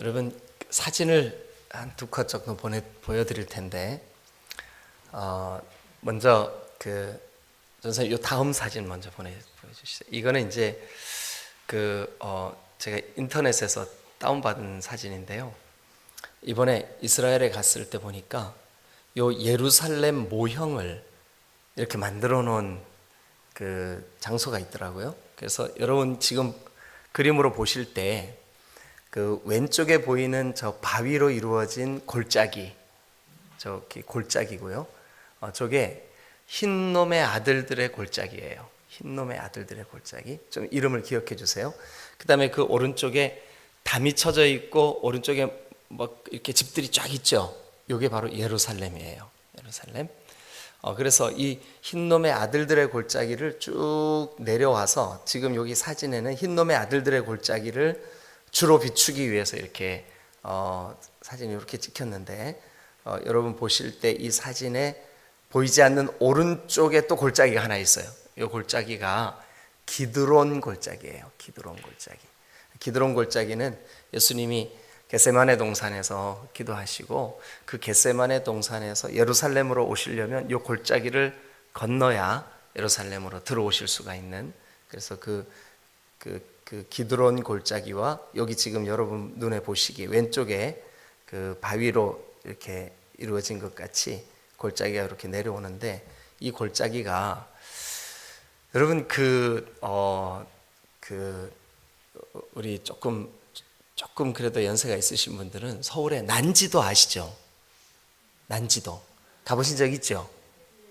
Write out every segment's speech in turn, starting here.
여러분 사진을 한 두 컷 정도 보여드릴 텐데 먼저 전선생님 요 다음 사진 먼저 보여주시죠. 이거는 이제 제가 인터넷에서 다운받은 사진인데요. 이번에 이스라엘에 갔을 때 보니까 요 예루살렘 모형을 이렇게 만들어 놓은 그 장소가 있더라고요. 그래서 여러분 지금 그림으로 보실 때 그 왼쪽에 보이는 저 바위로 이루어진 골짜기, 저기 골짜기고요. 저게 흰놈의 아들들의 골짜기예요. 흰놈의 아들들의 골짜기. 좀 이름을 기억해 주세요. 그 다음에 그 오른쪽에 담이 쳐져 있고 오른쪽에 뭐 이렇게 집들이 쫙 있죠. 이게 바로 예루살렘이에요. 예루살렘. 그래서 이 흰놈의 아들들의 골짜기를 쭉 내려와서 지금 여기 사진에는 흰놈의 아들들의 골짜기를 주로 비추기 위해서 이렇게 사진이 이렇게 찍혔는데 여러분 보실 때 이 사진에 보이지 않는 오른쪽에 또 골짜기가 하나 있어요. 이 골짜기가 기드론 골짜기예요. 기드론 골짜기. 기드론 골짜기는 예수님이 겟세마네 동산에서 기도하시고 그 겟세마네 동산에서 예루살렘으로 오시려면 이 골짜기를 건너야 예루살렘으로 들어오실 수가 있는, 그래서 그 기드론 골짜기와 여기 지금 여러분 눈에 보시기 왼쪽에 그 바위로 이렇게 이루어진 것 같이 골짜기가 이렇게 내려오는데, 이 골짜기가 여러분 우리 조금 그래도 연세가 있으신 분들은 서울의 난지도 아시죠? 난지도 가보신 적 있죠?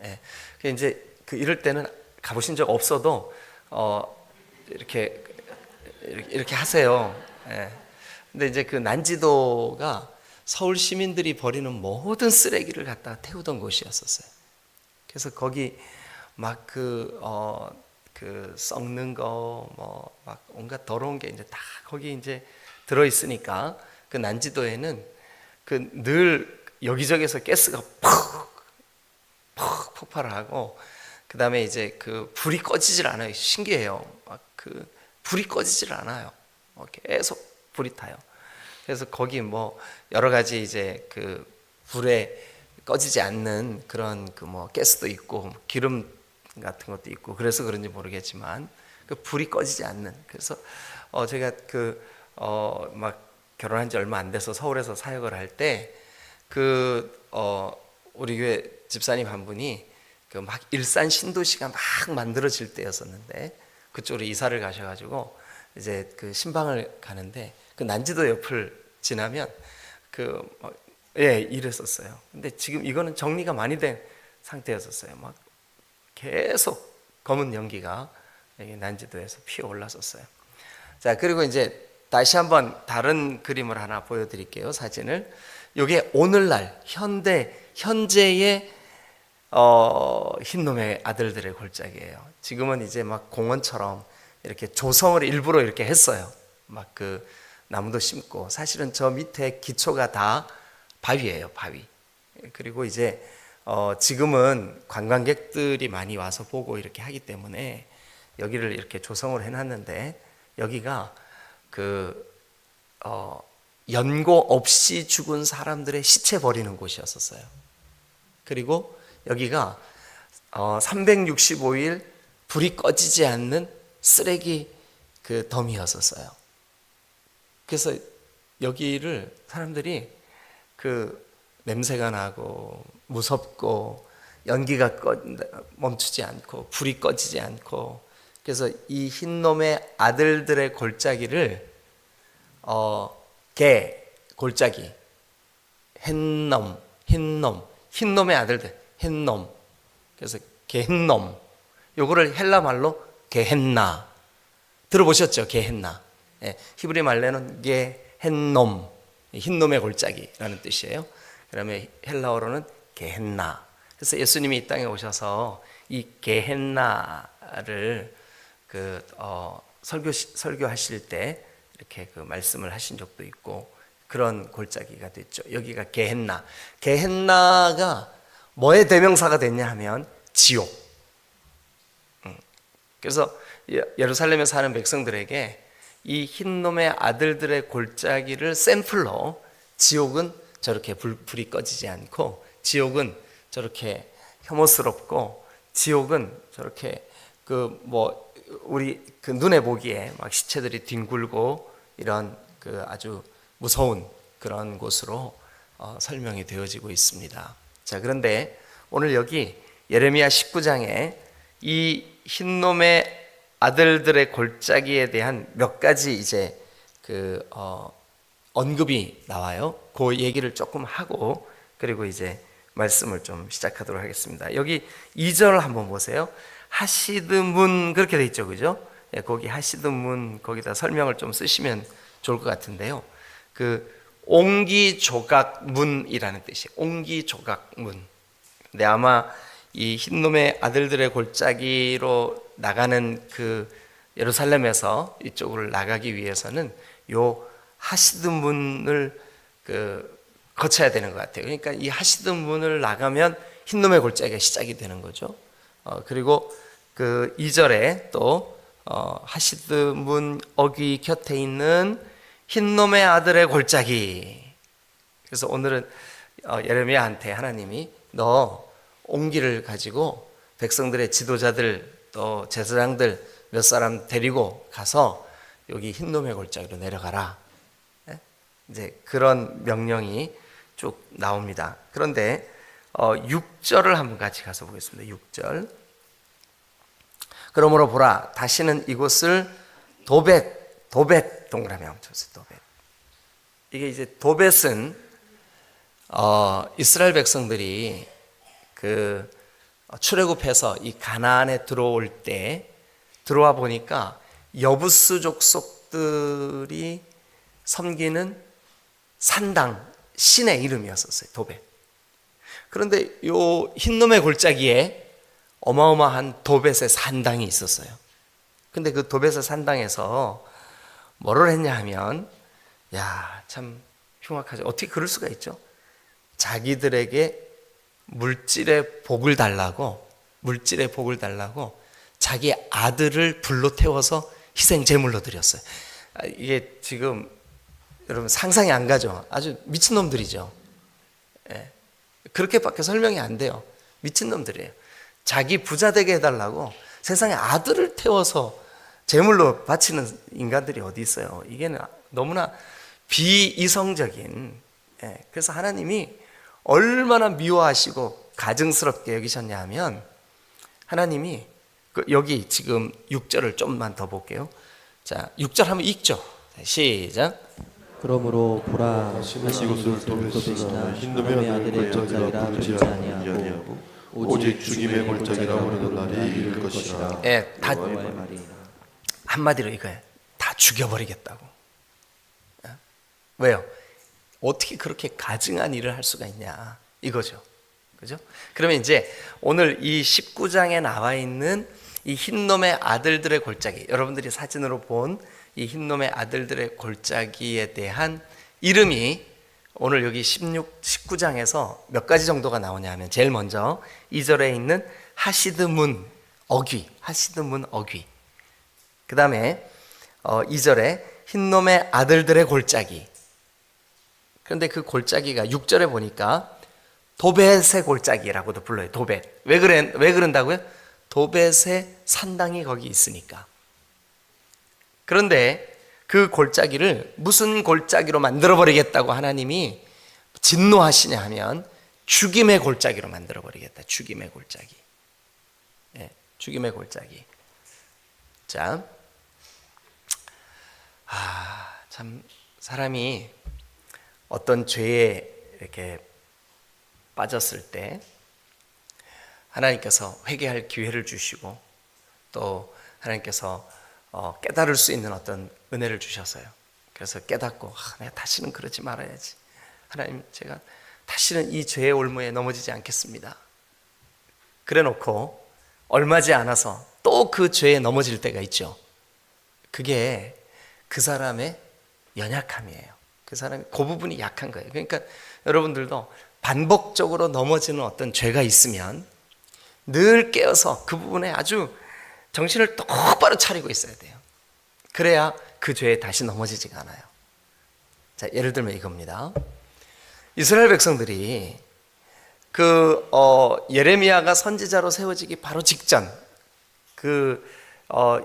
예. 이제 이럴 때는 가보신 적 없어도 이렇게 하세요. 예. 근데 이제 그 난지도가 서울 시민들이 버리는 모든 쓰레기를 갖다 태우던 곳이었었어요. 그래서 거기 막 썩는 거, 뭐 막 온갖 더러운 게 이제 다 거기 이제 들어 있으니까 그 난지도에는 늘 여기저기서 가스가 푹 폭발을 하고, 그 다음에 이제 불이 꺼지질 않아요. 신기해요. 불이 꺼지질 않아요. 계속 불이 타요. 그래서 거기 뭐 여러 가지 이제 불에 꺼지지 않는 그런 가스도 있고 기름 같은 것도 있고, 그래서 그런지 모르겠지만 불이 꺼지지 않는. 그래서 제가 막 결혼한 지 얼마 안 돼서 서울에서 사역을 할 때 우리 교회 집사님 한 분이 막 일산 신도시가 막 만들어질 때였었는데 그쪽으로 이사를 가셔가지고 이제 신방을 가는데 난지도 옆을 지나면 이랬었어요. 근데 지금 이거는 정리가 많이 된 상태였었어요. 막 계속 검은 연기가 난지도에서 피어 올랐었어요. 자, 그리고 이제 다시 한번 다른 그림을 하나 보여드릴게요. 사진을. 이게 오늘날 현재의 흰놈의 아들들의 골짜기예요. 지금은 이제 막 공원처럼 이렇게 조성을 일부러 이렇게 했어요. 막 나무도 심고. 사실은 저 밑에 기초가 다 바위예요, 바위. 그리고 이제 지금은 관광객들이 많이 와서 보고 이렇게 하기 때문에 여기를 이렇게 조성을 해놨는데, 여기가 연고 없이 죽은 사람들의 시체 버리는 곳이었었어요. 그리고 여기가 365일 불이 꺼지지 않는 쓰레기 덤이었었어요. 그래서 여기를 사람들이 냄새가 나고 무섭고 연기가 멈추지 않고 불이 꺼지지 않고, 그래서 이 흰놈의 아들들의 골짜기를 골짜기, 흰놈의 아들들, 흰놈. 그래서 게헨놈. 요거를 헬라 말로 게헨나. 들어보셨죠? 게헨나. 예, 히브리 말로는 게헨놈, 흰놈의 골짜기라는 뜻이에요. 그러면 헬라어로는 게헨나. 그래서 예수님이 이 땅에 오셔서 이 게헨나를 설교하실 때 이렇게 말씀을 하신 적도 있고, 그런 골짜기가 됐죠. 여기가 게헨나. 게헨나가 뭐의 대명사가 됐냐 하면 지옥. 그래서 예루살렘에 사는 백성들에게 이 흰놈의 아들들의 골짜기를 샘플로 지옥은 저렇게 불이 꺼지지 않고, 지옥은 저렇게 혐오스럽고, 지옥은 저렇게 우리 눈에 보기에 막 시체들이 뒹굴고 이런 아주 무서운 그런 곳으로 설명이 되어지고 있습니다. 자, 그런데 오늘 여기 예레미야 19장에 이 흰놈의 아들들의 골짜기에 대한 몇 가지 이제 언급이 나와요. 그 얘기를 조금 하고 그리고 이제 말씀을 좀 시작하도록 하겠습니다. 여기 2절 한번 보세요. 하시드문 그렇게 돼 있죠, 그죠? 예, 거기 하시드문 거기다 설명을 좀 쓰시면 좋을 것 같은데요. 옹기조각문이라는 뜻이에요. 옹기조각문. 근데 아마 이 흰놈의 아들들의 골짜기로 나가는 예루살렘에서 이쪽으로 나가기 위해서는 요 하시드문을 거쳐야 되는 것 같아요. 그러니까 이 하시드문을 나가면 흰놈의 골짜기가 시작이 되는 거죠. 그리고 2절에 또 하시드문 어귀 곁에 있는 흰놈의 아들의 골짜기. 그래서 오늘은 예레미야한테 하나님이 너 옹기를 가지고 백성들의 지도자들 또 제사장들 몇 사람 데리고 가서 여기 흰놈의 골짜기로 내려가라. 이제 그런 명령이 쭉 나옵니다. 그런데 6절을 한번 같이 가서 보겠습니다. 6절. 그러므로 보라, 다시는 이곳을 도벳 동그라미 한번 쳐주세요. 도벳. 이게 이제 도벳은 이스라엘 백성들이 출애굽해서 이 가나안에 들어올 때 들어와 보니까 여부스 족속들이 섬기는 산당 신의 이름이었었어요. 도벳. 그런데 요 흰놈의 골짜기에 어마어마한 도벳의 산당이 있었어요. 근데 그 도벳의 산당에서 뭐를 했냐 하면, 야, 참 흉악하죠. 어떻게 그럴 수가 있죠? 자기들에게 물질의 복을 달라고 자기 아들을 불로 태워서 희생 제물로 드렸어요. 이게 지금 여러분 상상이 안 가죠? 아주 미친놈들이죠. 예. 그렇게밖에 설명이 안 돼요. 미친놈들이에요. 자기 부자 되게 해달라고 세상에 아들을 태워서 제물로 바치는 인간들이 어디 있어요? 이게 너무나 비이성적인. 예. 그래서 하나님이 얼마나 미워하시고 가증스럽게 여기셨냐 하면, 하나님이 여기 지금 6절을 좀만 더 볼게요. 자, 6절 한번 읽죠. 시작. 그러므로 보라, 다시는 이곳을 도벳이나 흰놈의 아들의 골짜기라 부르지 아니하고 오직 죽임의 골짜기라 부르는 날이 이를 것이라. 예, 다 한마디로 이거예요. 다 죽여버리겠다고. 왜요? 어떻게 그렇게 가증한 일을 할 수가 있냐 이거죠. 그죠? 그러면 이제 오늘 이 19장에 나와 있는 이 흰놈의 아들들의 골짜기, 여러분들이 사진으로 본 이 흰놈의 아들들의 골짜기에 대한 이름이 오늘 여기 19장에서 몇 가지 정도가 나오냐 하면, 제일 먼저 2절에 있는 하시드문 어귀, 그 다음에 2절에 흰놈의 아들들의 골짜기. 그런데 그 골짜기가 6절에 보니까 도벳의 골짜기라고도 불러요. 도벳. 왜 그런다고요? 도벳의 산당이 거기 있으니까. 그런데 그 골짜기를 무슨 골짜기로 만들어버리겠다고 하나님이 진노하시냐 하면 죽임의 골짜기로 만들어버리겠다. 죽임의 골짜기. 네, 죽임의 골짜기. 자, 참 사람이 어떤 죄에 이렇게 빠졌을 때 하나님께서 회개할 기회를 주시고, 또 하나님께서 깨달을 수 있는 어떤 은혜를 주셨어요. 그래서 깨닫고 내가 다시는 그러지 말아야지. 하나님, 제가 다시는 이 죄의 올무에 넘어지지 않겠습니다. 그래 놓고 얼마지 않아서 또 그 죄에 넘어질 때가 있죠. 그게 그 사람의 연약함이에요. 그 사람이 그 부분이 약한 거예요. 그러니까 여러분들도 반복적으로 넘어지는 어떤 죄가 있으면 늘 깨어서 그 부분에 아주 정신을 똑바로 차리고 있어야 돼요. 그래야 그 죄에 다시 넘어지지가 않아요. 자, 예를 들면 이겁니다. 이스라엘 백성들이 예레미야가 선지자로 세워지기 바로 직전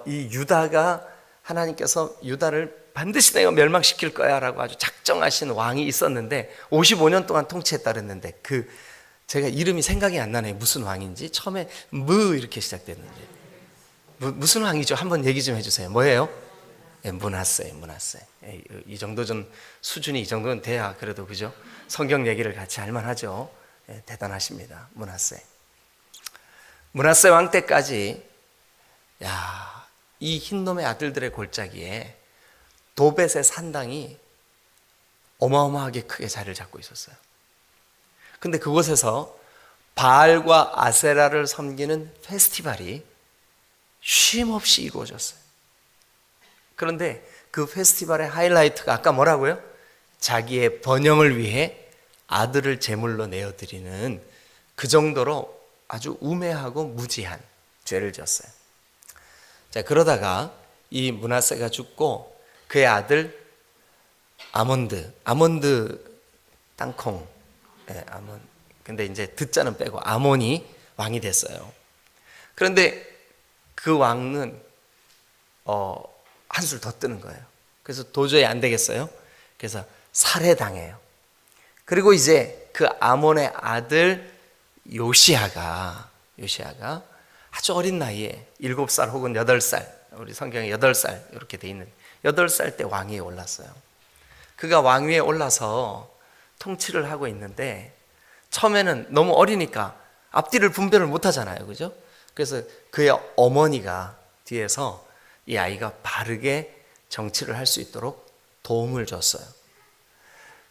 이 유다가 하나님께서 유다를 반드시 내가 멸망시킬 거야 라고 아주 작정하신 왕이 있었는데 55년 동안 통치했다 그랬는데 제가 이름이 생각이 안 나네요. 무슨 왕인지. 처음에 이렇게 시작됐는데 무슨 왕이죠? 한번 얘기 좀 해주세요. 뭐예요? 므낫세. 이 정도 좀 수준이 이 정도는 돼야 그래도 그죠? 성경 얘기를 같이 할 만하죠. 대단하십니다. 므낫세 왕 때까지 이 흰놈의 아들들의 골짜기에 도벳의 산당이 어마어마하게 크게 자리를 잡고 있었어요. 근데 그곳에서 바알과 아세라를 섬기는 페스티벌이 쉼없이 이루어졌어요. 그런데 그 페스티벌의 하이라이트가 아까 뭐라고요? 자기의 번영을 위해 아들을 제물로 내어드리는 그 정도로 아주 우매하고 무지한 죄를 지었어요. 자, 그러다가 이 므낫세가 죽고 그의 아들 아몬드 땅콩, 근데 이제 듣자는 빼고 아몬이 왕이 됐어요. 그런데 그 왕은 한술 더 뜨는 거예요. 그래서 도저히 안 되겠어요. 그래서 살해당해요. 그리고 이제 그 아몬의 아들 요시아가 아주 어린 나이에 7살 혹은 8살, 우리 성경에 8살 이렇게 돼 있는 8살 때 왕위에 올랐어요. 그가 왕위에 올라서 통치를 하고 있는데 처음에는 너무 어리니까 앞뒤를 분별을 못 하잖아요. 그죠? 그래서 그의 어머니가 뒤에서 이 아이가 바르게 정치를 할 수 있도록 도움을 줬어요.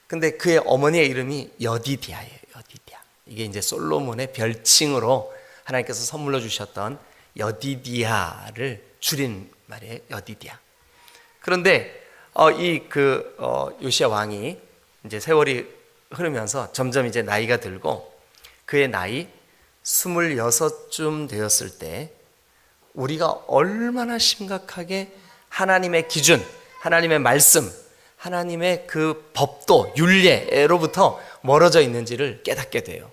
근데 그의 어머니의 이름이 여디디아예요. 여디디아. 이게 이제 솔로몬의 별칭으로 하나님께서 선물로 주셨던 여디디아를 줄인 말이에요. 여디디아. 그런데 요시야 왕이 이제 세월이 흐르면서 점점 이제 나이가 들고 그의 나이 26쯤 되었을 때 우리가 얼마나 심각하게 하나님의 기준, 하나님의 말씀, 하나님의 그 법도, 율례로부터 멀어져 있는지를 깨닫게 돼요.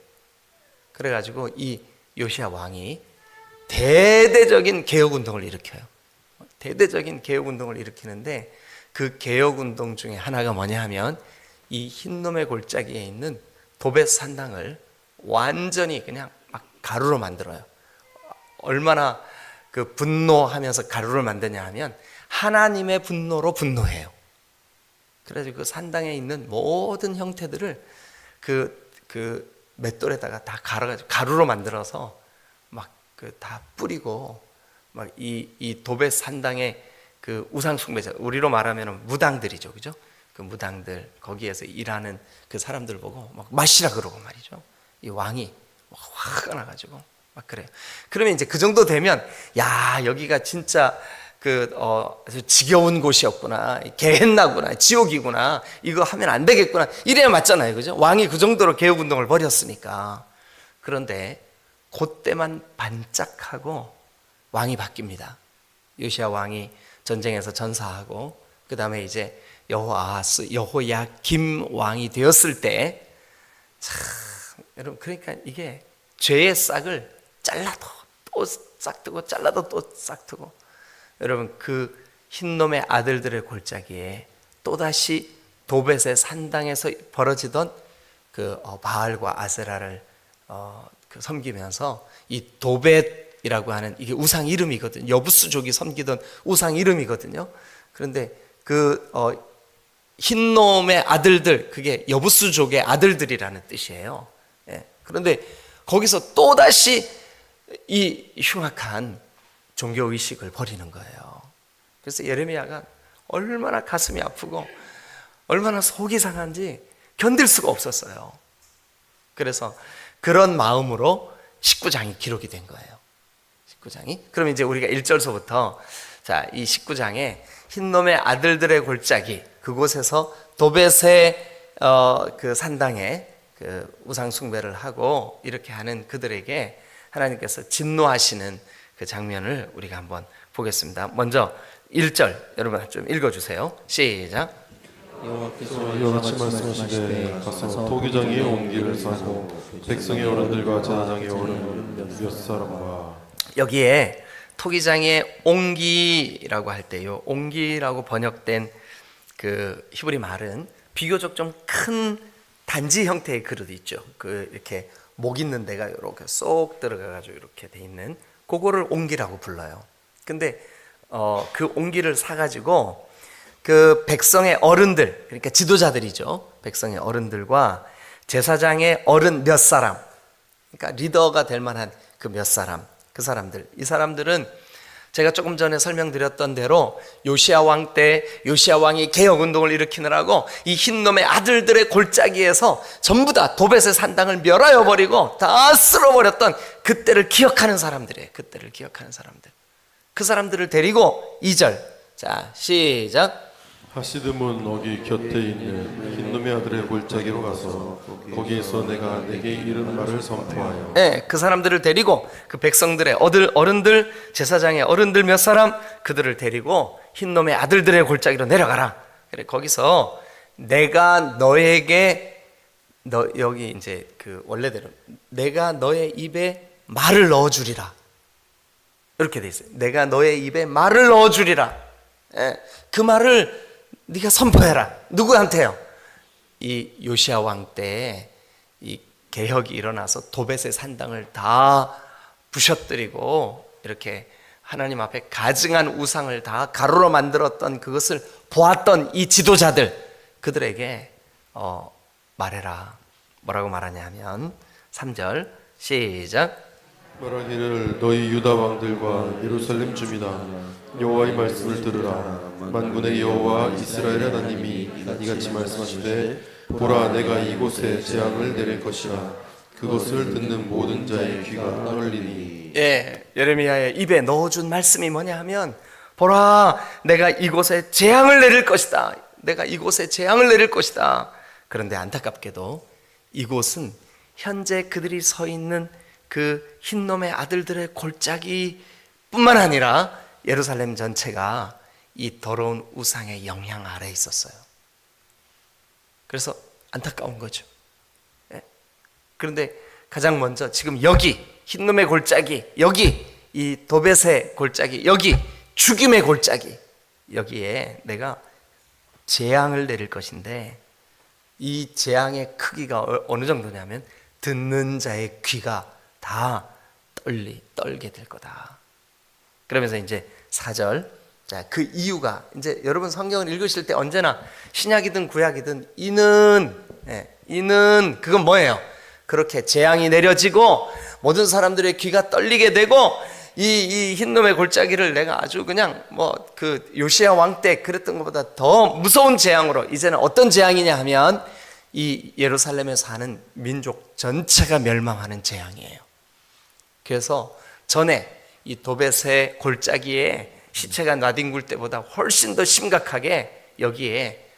그래가지고 이 요시야 왕이 대대적인 개혁운동을 일으켜요. 대대적인 개혁운동을 일으키는데 그 개혁운동 중에 하나가 뭐냐 하면 이 흰놈의 골짜기에 있는 도벳 산당을 완전히 그냥 막 가루로 만들어요. 얼마나 그 분노하면서 가루를 만드냐 하면 하나님의 분노로 분노해요. 그래서 그 산당에 있는 모든 형태들을 그 맷돌에다가 다 갈아가지고 가루로 만들어서 막 다 뿌리고 막 이 도벳 산당의 그 우상 숭배자, 우리로 말하면 무당들이죠, 그죠? 그 무당들 거기에서 일하는 그 사람들 보고 막 마시라 그러고 말이죠. 이 왕이 화가 나가지고 막 그래요. 그러면 이제 그 정도 되면 여기가 진짜 아주 지겨운 곳이었구나, 개했나구나, 지옥이구나, 이거 하면 안 되겠구나 이래야 맞잖아요, 그죠? 왕이 그 정도로 개혁운동을 벌였으니까. 그런데 그때만 반짝하고 왕이 바뀝니다. 요시야 왕이 전쟁에서 전사하고 그 다음에 이제 여호야김 왕이 되었을 때 여러분, 그러니까 이게 죄의 싹을 잘라도 또 싹트고 잘라도 또 싹트고, 여러분 그 흰놈의 아들들의 골짜기에 또다시 도벳의 산당에서 벌어지던 바알과 아세라를 섬기면서 이 도벳이라고 하는 이게 우상 이름이거든요. 여부스족이 섬기던 우상 이름이거든요. 그런데 흰놈의 아들들, 그게 여부스족의 아들들이라는 뜻이에요. 그런데 거기서 또다시 이 흉악한 종교의식을 버리는 거예요. 그래서 예레미야가 얼마나 가슴이 아프고 얼마나 속이 상한지 견딜 수가 없었어요. 그래서 그런 마음으로 19장이 기록이 된 거예요. 19장이. 그럼 이제 우리가 1절서부터 이 19장에 흰놈의 아들들의 골짜기, 그곳에서 도벳의 그 산당에 그 우상 숭배를 하고 이렇게 하는 그들에게 하나님께서 진노하시는 그 장면을 우리가 한번 보겠습니다. 먼저 1절 여러분 좀 읽어주세요. 시작. 여호와께서 이와 같이 말씀하시되 가서 토기장의 옹기를 사고 백성의 어른들과 제사장의 어른 몇 사람과 여기에 토기장의 옹기라고 할 때요, 옹기라고 번역된 그 히브리 말은 비교적 좀 큰 단지 형태의 그릇 있죠. 그 이렇게 목 있는 데가 이렇게 쏙 들어가가지고 이렇게 돼 있는 그거를 옹기라고 불러요. 근데 그 옹기를 사가지고 그 백성의 어른들, 그러니까 지도자들이죠. 백성의 어른들과 제사장의 어른 몇 사람, 그러니까 리더가 될 만한 그 몇 사람, 그 사람들, 이 사람들은 제가 조금 전에 설명드렸던 대로 요시야 왕 때 요시야 왕이 개혁 운동을 일으키느라고 이 흰놈의 아들들의 골짜기에서 전부 다 도벳의 산당을 멸하여 버리고 다 쓸어버렸던 그때를 기억하는 사람들이에요. 그때를 기억하는 사람들. 그 사람들을 데리고 2절. 자, 시작. 하시드문 어기 곁에 있는 흰놈의 아들의 골짜기로 가서 거기에서 내가 내게 이른 말을 선포하여 네, 그 사람들을 데리고 그 백성들의 어른들, 제사장의 어른들 몇 사람, 그들을 데리고 흰놈의 아들들의 골짜기로 내려가라. 그래, 거기서 내가 너에게 여기 이제 그 원래대로 내가 너의 입에 말을 넣어주리라. 이렇게 돼 있어요. 내가 너의 입에 말을 넣어주리라. 예, 그 말을 네가 선포해라. 누구한테요? 이 요시야 왕 때 이 개혁이 일어나서 도벳의 산당을 다 부셔뜨리고 이렇게 하나님 앞에 가증한 우상을 다 가루로 만들었던 그것을 보았던 이 지도자들, 그들에게 말해라. 뭐라고 말하냐면 3절 시작. 말하기를 너희 유다 왕들과 예루살렘 주민아 여호와의 말씀을 들으라. 만군의 여호와 이스라엘 하나님이 이같이 말씀하시되 보라 내가 이곳에 재앙을 내릴 것이라. 그것을 듣는 모든 자의 귀가 떨리니. 예, 예레미야의 입에 넣어준 말씀이 뭐냐 하면 보라 내가 이곳에 재앙을 내릴 것이다. 내가 이곳에 재앙을 내릴 것이다. 그런데 안타깝게도 이곳은 현재 그들이 서 있는 그 흰놈의 아들들의 골짜기 뿐만 아니라 예루살렘 전체가 이 더러운 우상의 영향 아래에 있었어요. 그래서 안타까운 거죠. 예? 그런데 가장 먼저 지금 여기 흰놈의 골짜기, 여기 이 도벳의 골짜기, 여기 죽임의 골짜기, 여기에 내가 재앙을 내릴 것인데 이 재앙의 크기가 어느 정도냐면 듣는 자의 귀가 다 떨게 될 거다. 그러면서 이제 4절. 자, 그 이유가 이제 여러분 성경을 읽으실 때 언제나 신약이든 구약이든 이는 그건 뭐예요? 그렇게 재앙이 내려지고 모든 사람들의 귀가 떨리게 되고 이 흰놈의 골짜기를 내가 아주 그냥 뭐 그 요시야 왕 때 그랬던 것보다 더 무서운 재앙으로, 이제는 어떤 재앙이냐 하면 이 예루살렘에 사는 민족 전체가 멸망하는 재앙이에요. 그래서 전에 이 도벳의 골짜기에 시체가 나뒹굴 때보다 훨씬 더 심각하게 여기에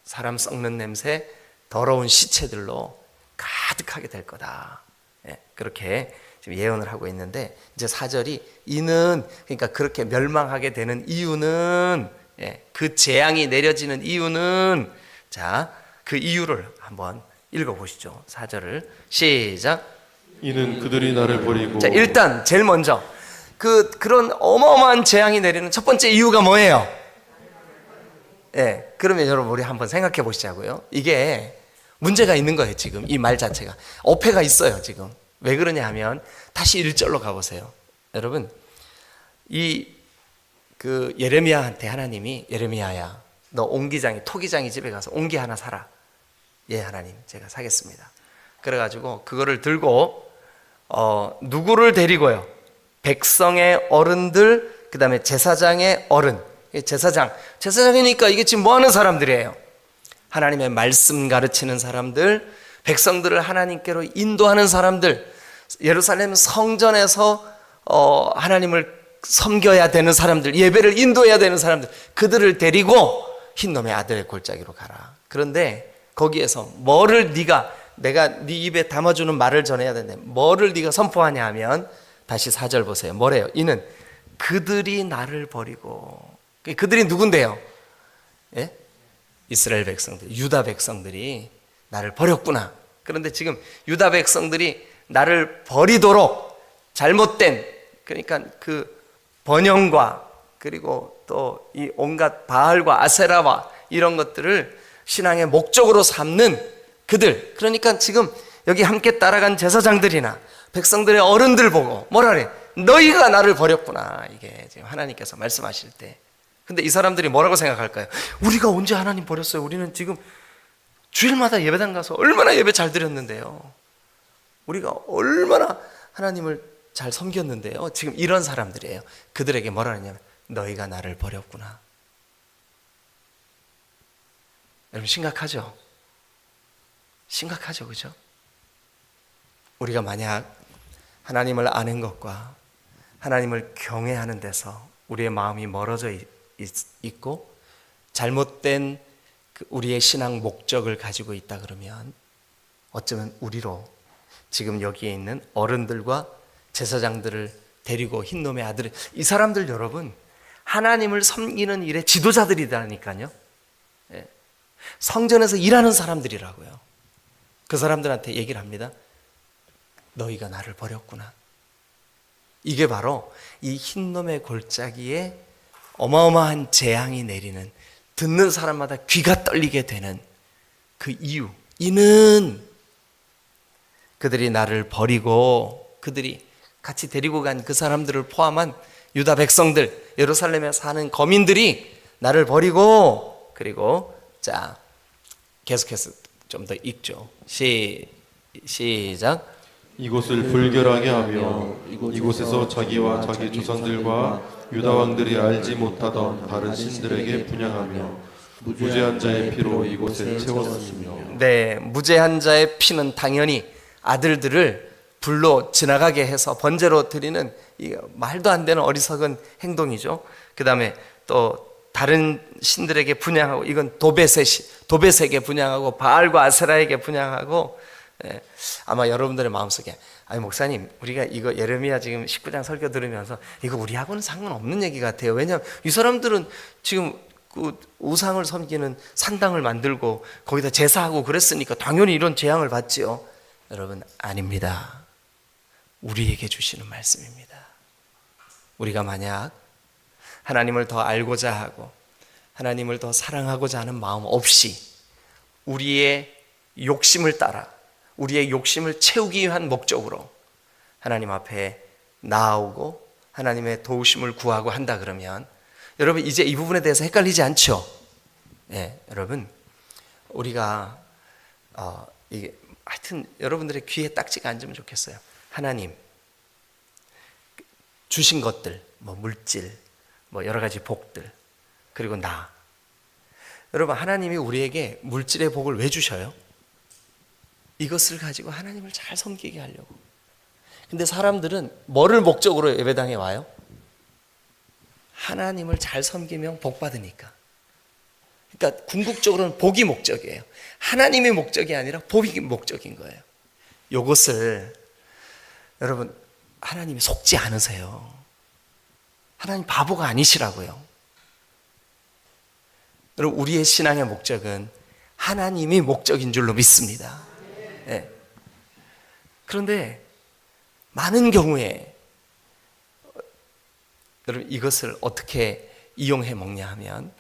사람 썩는 냄새, 더러운 시체들로 가득하게 될 거다. 예, 그렇게 지금 예언을 하고 있는데 이제 4절이 이는, 그러니까 그렇게 멸망하게 되는 이유는, 그 재앙이 내려지는 이유는, 자, 그 이유를 한번 읽어보시죠. 4절을 시작. 이는 그들이 나를 버리고. 자, 일단 제일 먼저 그런 어마어마한 재앙이 내리는 첫 번째 이유가 뭐예요? 예, 그러면 여러분 우리 한번 생각해 보시자고요. 이게 문제가 있는 거예요. 지금 이 말 자체가 어폐가 있어요. 지금 왜 그러냐 하면 다시 1절로 가보세요. 여러분 그 예레미야한테 하나님이 예레미야야 너 토기장이 집에 가서 옹기 하나 사라. 예, 하나님 제가 사겠습니다. 그래가지고 그거를 들고 누구를 데리고요? 백성의 어른들, 그 다음에 제사장의 어른. 제사장이니까 이게 지금 뭐 하는 사람들이에요? 하나님의 말씀 가르치는 사람들, 백성들을 하나님께로 인도하는 사람들, 예루살렘 성전에서 하나님을 섬겨야 되는 사람들, 예배를 인도해야 되는 사람들, 그들을 데리고 흰놈의 아들의 골짜기로 가라. 그런데 거기에서 뭐를 내가 네 입에 담아주는 말을 전해야 되는데 뭐를 네가 선포하냐 하면 다시 4절 보세요. 뭐래요? 이는 그들이 나를 버리고, 그들이 누군데요? 예? 이스라엘 백성들, 유다 백성들이 나를 버렸구나. 그런데 지금 유다 백성들이 나를 버리도록 잘못된, 그러니까 그 번영과 그리고 또 이 온갖 바알과 아세라와 이런 것들을 신앙의 목적으로 삼는 그들, 그러니까 지금 여기 함께 따라간 제사장들이나 백성들의 어른들 보고 뭐라 그래? 너희가 나를 버렸구나. 이게 지금 하나님께서 말씀하실 때. 근데 이 사람들이 뭐라고 생각할까요? 우리가 언제 하나님 버렸어요? 우리는 지금 주일마다 예배당 가서 얼마나 예배 잘 드렸는데요. 우리가 얼마나 하나님을 잘 섬겼는데요. 지금 이런 사람들이에요. 그들에게 뭐라 하냐면 너희가 나를 버렸구나. 여러분 심각하죠? 심각하죠, 그죠? 우리가 만약 하나님을 아는 것과 하나님을 경외하는 데서 우리의 마음이 멀어져 있고 잘못된 우리의 신앙 목적을 가지고 있다 그러면 어쩌면 우리로 지금 여기에 있는 어른들과 제사장들을 데리고 흰놈의 아들, 이 사람들 여러분 하나님을 섬기는 일의 지도자들이라니까요. 성전에서 일하는 사람들이라고요. 그 사람들한테 얘기를 합니다. 너희가 나를 버렸구나. 이게 바로 이 흰놈의 골짜기에 어마어마한 재앙이 내리는, 듣는 사람마다 귀가 떨리게 되는 그 이유, 이는 그들이 나를 버리고 그들이 같이 데리고 간 그 사람들을 포함한 유다 백성들, 예루살렘에 사는 거민들이 나를 버리고, 그리고 자 계속해서 좀 더 읽죠. 시작. 이곳을 불결하게 하며 이곳에서 자기와 자기 조상들과 유다 왕들이 알지 못하던 다른 신들에게 분향하며 무죄한 자의 피로 이곳을 채웠으며. 네, 무죄한 자의 피는 당연히 아들들을 불로 지나가게 해서 번제로 드리는 이 말도 안 되는 어리석은 행동이죠. 그 다음에 또 다른 신들에게 분향하고, 이건 도벳에게 분향하고 바알과 아세라에게 분향하고. 아마 여러분들의 마음속에 아니 목사님, 우리가 이거 예레미야 지금 19장 설교 들으면서 이거 우리하고는 상관없는 얘기 같아요. 왜냐하면 이 사람들은 지금 그 우상을 섬기는 산당을 만들고 거기다 제사하고 그랬으니까 당연히 이런 재앙을 받지요. 여러분, 아닙니다. 우리에게 주시는 말씀입니다. 우리가 만약 하나님을 더 알고자 하고 하나님을 더 사랑하고자 하는 마음 없이 우리의 욕심을 따라 우리의 욕심을 채우기 위한 목적으로 하나님 앞에 나아오고 하나님의 도우심을 구하고 한다 그러면 여러분 이제 이 부분에 대해서 헷갈리지 않죠? 네, 여러분 우리가 이게 하여튼 여러분들의 귀에 딱지가 앉으면 좋겠어요. 하나님 주신 것들, 뭐 물질, 뭐 여러 가지 복들, 그리고 나. 여러분 하나님이 우리에게 물질의 복을 왜 주셔요? 이것을 가지고 하나님을 잘 섬기게 하려고. 근데 사람들은 뭐를 목적으로 예배당에 와요? 하나님을 잘 섬기면 복 받으니까. 그러니까 궁극적으로는 복이 목적이에요. 하나님이 목적이 아니라 복이 목적인 거예요. 이것을 여러분 하나님이 속지 않으세요. 하나님 바보가 아니시라고요. 여러분 우리의 신앙의 목적은 하나님이 목적인 줄로 믿습니다. 네. 그런데 많은 경우에 여러분 이것을 어떻게 이용해 먹냐 하면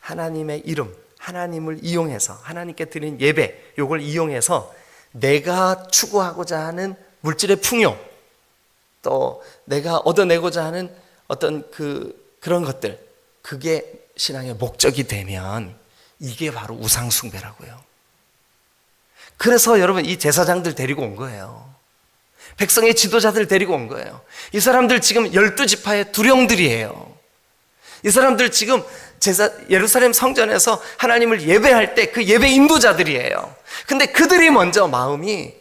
하나님의 이름, 하나님을 이용해서 하나님께 드린 예배, 이걸 이용해서 내가 추구하고자 하는 물질의 풍요, 또 내가 얻어내고자 하는 어떤 그런 것들, 그게 신앙의 목적이 되면 이게 바로 우상숭배라고요. 그래서 여러분 이 제사장들 데리고 온 거예요. 백성의 지도자들 데리고 온 거예요. 이 사람들 지금 12지파의 두령들이에요. 이 사람들 지금 예루살렘 성전에서 하나님을 예배할 때 그 예배 인도자들이에요. 근데 그들이 먼저 마음이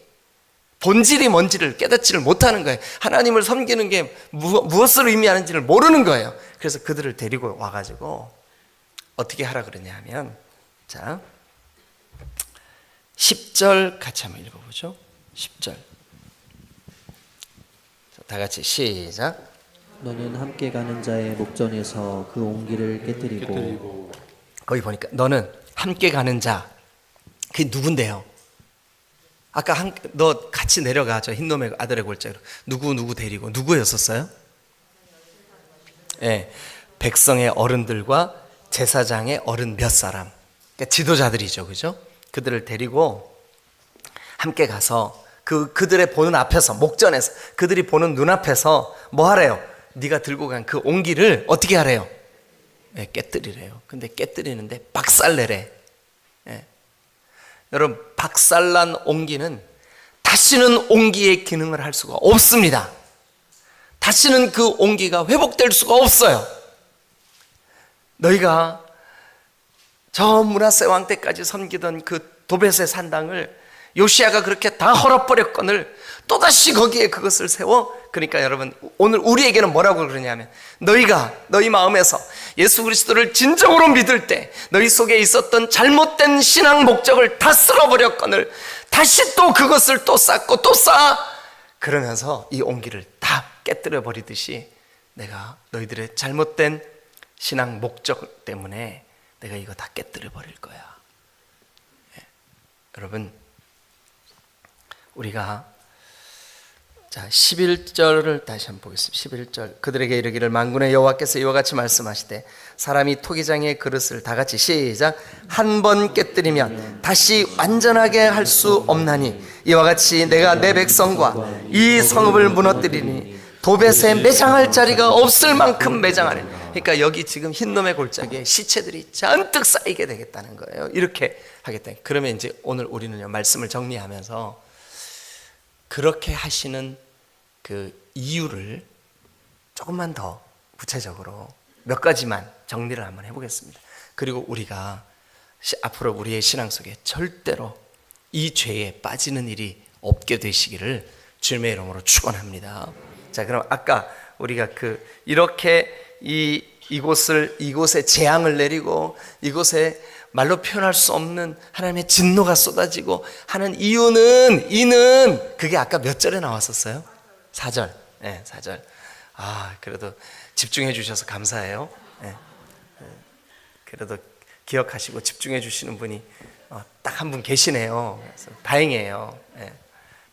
본질이 뭔지를 깨닫지를 못하는 거예요. 하나님을 섬기는 게 무엇을 의미하는지를 모르는 거예요. 그래서 그들을 데리고 와가지고 어떻게 하라 그러냐 하면, 자 10절 같이 한번 읽어보죠. 10절 다 같이 시작. 너는 함께 가는 자의 목전에서 그 옹기를 깨뜨리고 거기 보니까 너는 함께 가는 자, 그게 누군데요? 아까 너 같이 내려가, 저 흰놈의 아들의 골짜기로. 누구 데리고 누구였었어요? 예, 백성의 어른들과 제사장의 어른 몇 사람, 그러니까 지도자들이죠, 그죠? 그들을 데리고 함께 가서 그들의 보는 앞에서, 목전에서, 그들이 보는 눈앞에서 뭐 하래요? 네가 들고 간 그 옹기를 어떻게 하래요? 예, 깨뜨리래요. 근데 깨뜨리는데 박살내래. 예. 여러분, 박살난 옹기는 다시는 옹기의 기능을 할 수가 없습니다. 다시는 그 옹기가 회복될 수가 없어요. 너희가 저 므낫세 왕 때까지 섬기던 그 도벳의 산당을 요시야가 그렇게 다 헐어버렸거늘 또다시 거기에 그것을 세워. 그러니까 여러분, 오늘 우리에게는 뭐라고 그러냐면, 너희가 너희 마음에서 예수 그리스도를 진정으로 믿을 때 너희 속에 있었던 잘못된 신앙 목적을 다 쓸어버렸거늘 다시 또 그것을 또 쌓고 또 쌓아. 그러면서 이 옹기를 다 깨뜨려 버리듯이 내가 너희들의 잘못된 신앙 목적 때문에 내가 이거 다 깨뜨려 버릴 거야. 예. 여러분, 우리가 자 11절을 다시 한번 보겠습니다. 11절. 그들에게 이르기를 만군의 여호와께서 이와 같이 말씀하시되 사람이 토기장의 그릇을 다 같이 시작. 한 번 깨뜨리면 다시 완전하게 할 수 없나니 이와 같이 내가 내 백성과 이 성읍을 무너뜨리니 도벳에 매장할 자리가 없을 만큼 매장하네. 그러니까 여기 지금 흰놈의 골짜기에 시체들이 잔뜩 쌓이게 되겠다는 거예요. 이렇게 하겠다. 그러면 이제 오늘 우리는요, 말씀을 정리하면서 그렇게 하시는 그 이유를 조금만 더 구체적으로 몇 가지만 정리를 한번 해보겠습니다. 그리고 우리가 앞으로 우리의 신앙 속에 절대로 이 죄에 빠지는 일이 없게 되시기를 주님의 이름으로 축원합니다. 자, 그럼 아까 우리가 이렇게 이곳에 재앙을 내리고 이곳에 말로 표현할 수 없는 하나님의 진노가 쏟아지고 하는 이유는 그게 아까 몇 절에 나왔었어요? 4절. 네, 4절. 그래도 집중해 주셔서 감사해요. 네. 그래도 기억하시고 집중해 주시는 분이 딱 한 분 계시네요. 그래서 다행이에요. 네.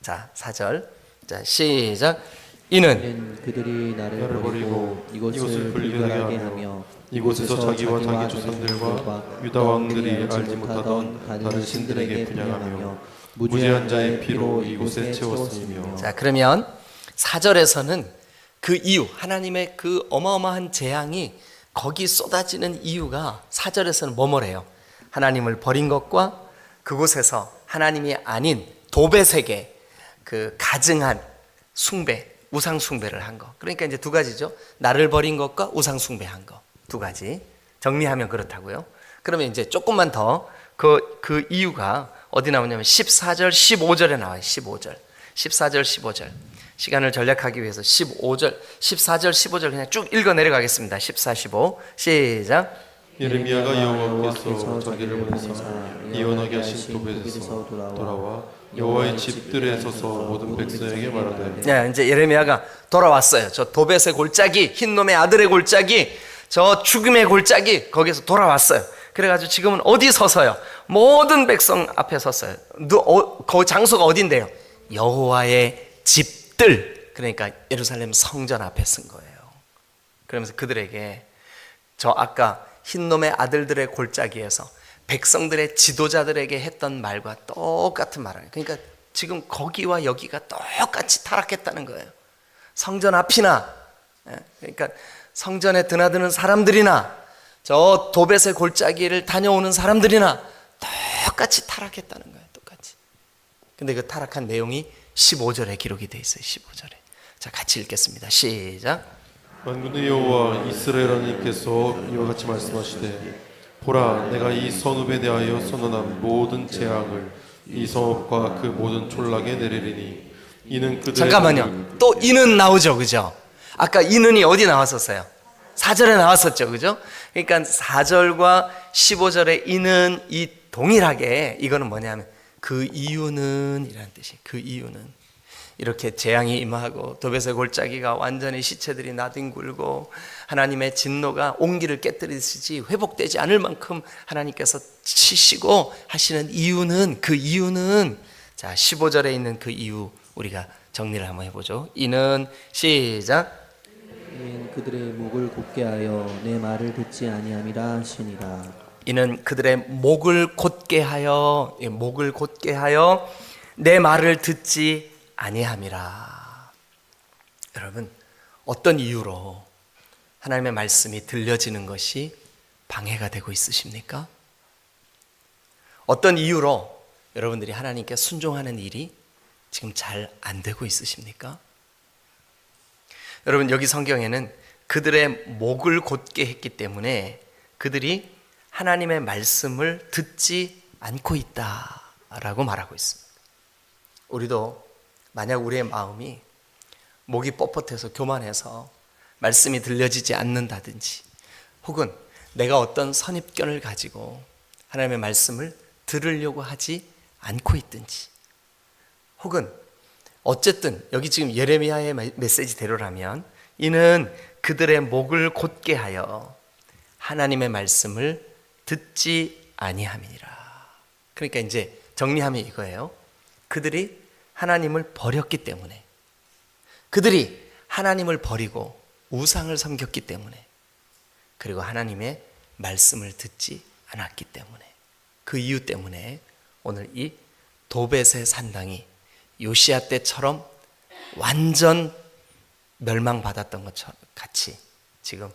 자, 4절. 자, 시작. 이는 그들이 나를 버리고 이곳을 불결하게 하며 이곳에서 자기와 자기 조상들과 유다 왕들이 알지 못하던 다른 신들에게 분양하며 무죄한 자의 피로 이곳에 채웠으며. 자, 그러면 4절에서는 그 이유, 하나님의 그 어마어마한 재앙이 거기 쏟아지는 이유가 4절에서는 뭐래요? 하나님을 버린 것과 그곳에서 하나님이 아닌 도벳에게 그 가증한 숭배, 우상 숭배를 한 거. 그러니까 이제 두 가지죠. 나를 버린 것과 우상 숭배한 거. 두 가지. 정리하면 그렇다고요. 그러면 이제 조금만 더 그 이유가 어디 나오냐면 14절, 15절에 나와요. 15절. 14절, 15절. 시간을 절약하기 위해서 15절, 14절, 15절 그냥 쭉 읽어 내려가겠습니다. 14, 15. 시작. 예레미야가 여호와께서 자기를 보내사 예언하게 하신 도벳에서 돌아와 여호와의 집들에 서서 모든 백성에게 말하되. 네, 이제 예레미야가 돌아왔어요. 저 도벳의 골짜기, 흰놈의 아들의 골짜기, 저 죽음의 골짜기, 거기서 돌아왔어요. 그래가지고 지금은 어디 서서요? 모든 백성 앞에 섰어요. 그 장소가 어딘데요? 여호와의 집들, 그러니까 예루살렘 성전 앞에 쓴 거예요. 그러면서 그들에게 저 아까 흰놈의 아들들의 골짜기에서 백성들의 지도자들에게 했던 말과 똑같은 말을. 그러니까 지금 거기와 여기가 똑같이 타락했다는 거예요. 성전 앞이나, 그러니까 성전에 드나드는 사람들이나 저 도벳의 골짜기를 다녀오는 사람들이나 똑같이 타락했다는 거예요. 똑같이. 근데 그 타락한 내용이 15절에 기록이 돼 있어요. 15절에. 자, 같이 읽겠습니다. 시작. 만군의 여호와 이스라엘 하나님께서 이와 같이 말씀하시되 보라, 내가 이 성읍에 대하여 선언한 모든 재앙을 이 성읍과 그 모든 촌락에 내리리니 이는 그들의. 잠깐만요. 또 이는 나오죠, 그죠? 아까 이는이 어디 나왔었어요? 4절에 나왔었죠, 그죠? 그러니까 4절과 15절의 이는 이 동일하게 이거는 뭐냐면 그 이유는 이라는 뜻이에요. 그 이유는 이렇게 재앙이 임하고 도벳의 골짜기가 완전히 시체들이 나뒹굴고 하나님의 진노가 온기를 깨뜨리듯이 회복되지 않을 만큼 하나님께서 치시고 하시는 이유는, 그 이유는, 자 15절에 있는 그 이유 우리가 정리를 한번 해보죠. 이는 시작. 이는 그들의 목을 곧게 하여 내 말을 듣지 아니함이라 하시니라. 이는 그들의 목을 곧게 하여, 목을 곧게 하여 내 말을 듣지 아니함이라. 여러분, 어떤 이유로 하나님의 말씀이 들려지는 것이 방해가 되고 있으십니까? 어떤 이유로 여러분들이 하나님께 순종하는 일이 지금 잘 안 되고 있으십니까? 여러분, 여기 성경에는 그들의 목을 곧게 했기 때문에 그들이 하나님의 말씀을 듣지 않고 있다라고 말하고 있습니다. 우리도 만약 우리의 마음이 목이 뻣뻣해서 교만해서 말씀이 들려지지 않는다든지, 혹은 내가 어떤 선입견을 가지고 하나님의 말씀을 들으려고 하지 않고 있든지, 혹은 어쨌든 여기 지금 예레미야의 메시지대로라면 이는 그들의 목을 곧게 하여 하나님의 말씀을 듣지 아니함이니라. 그러니까 이제 정리하면 이거예요. 그들이 하나님을 버렸기 때문에, 그들이 하나님을 버리고 우상을 섬겼기 때문에, 그리고 하나님의 말씀을 듣지 않았기 때문에, 그 이유 때문에 오늘 이 도벳의 산당이 요시야 때처럼 완전 멸망받았던 것처럼 같이 지금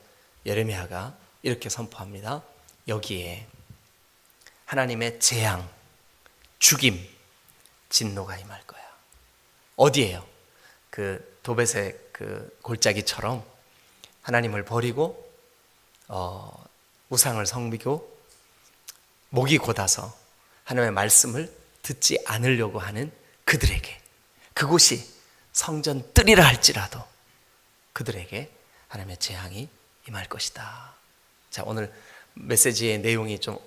예레미야가 이렇게 선포합니다. 여기에 하나님의 재앙, 죽임, 진노가 임할 거야. 어디에요? 그 도벳의 그 골짜기처럼 하나님을 버리고 우상을 섬기고 목이 곧아서 하나님의 말씀을 듣지 않으려고 하는 그들에게, 그곳이 성전 뜰이라 할지라도 그들에게 하나님의 재앙이 임할 것이다. 자, 오늘 메시지의 내용이 좀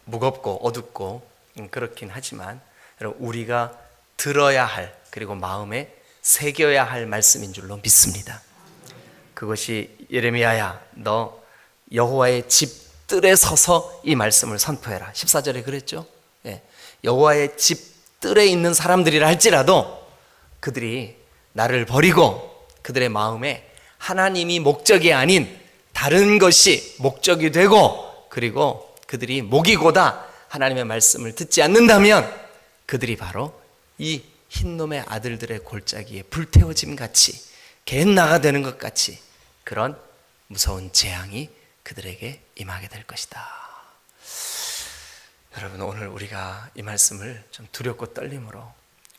무겁고 어둡고 그렇긴 하지만 여러분, 우리가 들어야 할, 그리고 마음에 새겨야 할 말씀인 줄로 믿습니다. 그것이 예레미야야, 너 여호와의 집 뜰에 서서 이 말씀을 선포해라. 14절에 그랬죠. 예. 여호와의 집 뜰에 있는 사람들이라 할지라도 그들이 나를 버리고 그들의 마음에 하나님이 목적이 아닌 다른 것이 목적이 되고, 그리고 그들이 목이 고다 하나님의 말씀을 듣지 않는다면 그들이 바로 이 흰놈의 아들들의 골짜기에 불태워짐 같이, 갯나가 되는 것 같이 그런 무서운 재앙이 그들에게 임하게 될 것이다. 여러분, 오늘 우리가 이 말씀을 좀 두렵고 떨림으로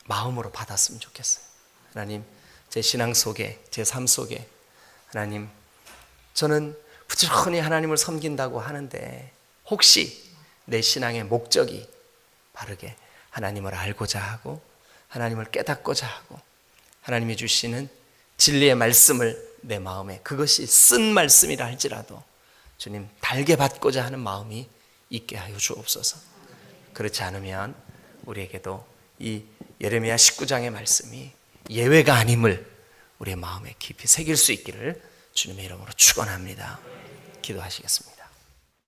마음으로 받았으면 좋겠어요. 하나님, 제 신앙 속에, 제 삶 속에 하나님, 저는 부지런히 하나님을 섬긴다고 하는데 혹시 내 신앙의 목적이 바르게 하나님을 알고자 하고 하나님을 깨닫고자 하고 하나님이 주시는 진리의 말씀을 내 마음에, 그것이 쓴 말씀이라 할지라도 주님 달게 받고자 하는 마음이 있게 하여 주옵소서. 그렇지 않으면 우리에게도 이 예레미야 19장의 말씀이 예외가 아님을 우리의 마음에 깊이 새길 수 있기를 주님의 이름으로 축원합니다. 기도하시겠습니다.